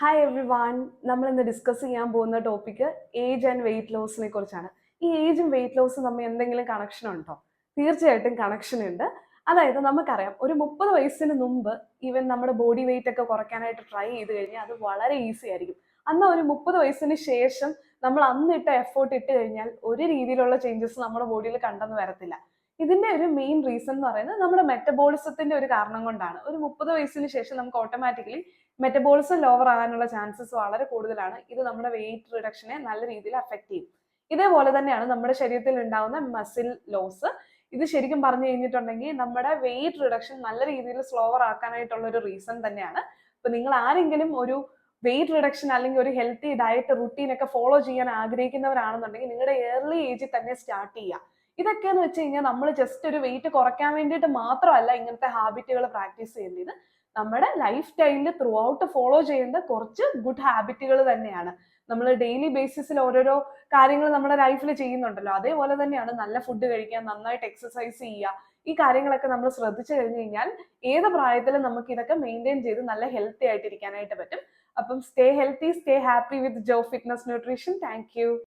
Hi every one. നമ്മൾ ഇന്ന് discuss ചെയ്യാൻ പോകുന്ന ടോപ്പിക്ക് ഏജ് ആൻഡ് വെയിറ്റ് ലോസിനെ കുറിച്ചാണ്. ഈ ഏജും വെയിറ്റ് ലോസും തമ്മിൽ എന്തെങ്കിലും കണക്ഷൻ ഉണ്ടോ? തീർച്ചയായിട്ടും കണക്ഷൻ ഉണ്ട്. അതായത് നമുക്കറിയാം, ഒരു 30 വയസ്സിന് മുമ്പ് ഈവൻ നമ്മുടെ ബോഡി വെയിറ്റ് ഒക്കെ കുറയ്ക്കാനായിട്ട് ട്രൈ ചെയ്ത് കഴിഞ്ഞാൽ അത് വളരെ ഈസി ആയിരിക്കും. അന്ന് ഒരു 30 വയസ്സിന് ശേഷം നമ്മൾ അന്നിട്ട എഫേർട്ട് ഇട്ട് കഴിഞ്ഞാൽ ഒരു രീതിയിലുള്ള ചേഞ്ചസ് നമ്മുടെ ബോഡിയിൽ കണ്ടെന്ന് വരത്തില്ല. ഇതിന്റെ ഒരു മെയിൻ റീസൺ എന്ന് പറയുന്നത് നമ്മുടെ മെറ്റബോളിസത്തിന്റെ ഒരു കാരണം കൊണ്ടാണ്. ഒരു 30 വയസ്സിന് ശേഷം നമുക്ക് ഓട്ടോമാറ്റിക്കലി മെറ്റബോളിസം ലോവർ ആകാനുള്ള ചാൻസസ് വളരെ കൂടുതലാണ്. ഇത് നമ്മുടെ വെയിറ്റ് റിഡക്ഷനെ നല്ല രീതിയിൽ അഫക്ട് ചെയ്യും. ഇതേപോലെ തന്നെയാണ് നമ്മുടെ ശരീരത്തിൽ ഉണ്ടാകുന്ന മസിൽ ലോസ്. ഇത് ശരിക്കും പറഞ്ഞു കഴിഞ്ഞിട്ടുണ്ടെങ്കിൽ നമ്മുടെ വെയിറ്റ് റിഡക്ഷൻ നല്ല രീതിയിൽ സ്ലോവർ ആക്കാനായിട്ടുള്ള ഒരു റീസൺ തന്നെയാണ്. ഇപ്പൊ നിങ്ങൾ ആരെങ്കിലും ഒരു വെയിറ്റ് റിഡക്ഷൻ അല്ലെങ്കിൽ ഒരു ഹെൽത്തി ഡയറ്റ് റുട്ടീൻ ഒക്കെ ഫോളോ ചെയ്യാൻ ആഗ്രഹിക്കുന്നവരാണെന്നുണ്ടെങ്കിൽ നിങ്ങളുടെ ഏർലി ഏജിൽ തന്നെ സ്റ്റാർട്ട് ചെയ്യുക. ഇതൊക്കെയെന്ന് വെച്ച് കഴിഞ്ഞാൽ നമ്മൾ ജസ്റ്റ് ഒരു വെയിറ്റ് കുറയ്ക്കാൻ വേണ്ടിയിട്ട് മാത്രമല്ല ഇങ്ങനത്തെ ഹാബിറ്റുകൾ പ്രാക്ടീസ് ചെയ്യേണ്ടത്. നമ്മുടെ ലൈഫ് സ്റ്റൈലിൽ ത്രൂ ഔട്ട് ഫോളോ ചെയ്യേണ്ട കുറച്ച് ഗുഡ് ഹാബിറ്റുകൾ തന്നെയാണ്. നമ്മൾ ഡെയിലി ബേസിസിൽ ഓരോരോ കാര്യങ്ങൾ നമ്മുടെ ലൈഫിൽ ചെയ്യുന്നുണ്ടല്ലോ, അതേപോലെ തന്നെയാണ് നല്ല ഫുഡ് കഴിക്കുക, നന്നായിട്ട് എക്സസൈസ് ചെയ്യുക. ഈ കാര്യങ്ങളൊക്കെ നമ്മൾ ശ്രദ്ധിച്ചു കഴിഞ്ഞു കഴിഞ്ഞാൽ ഏത് പ്രായത്തിലും നമുക്ക് ഇതൊക്കെ മെയിൻറ്റെയിൻ ചെയ്ത് നല്ല ഹെൽത്തി ആയിട്ട് ഇരിക്കാനായിട്ട് പറ്റും. അപ്പം stay healthy, stay happy with Jo fitness nutrition. Thank U.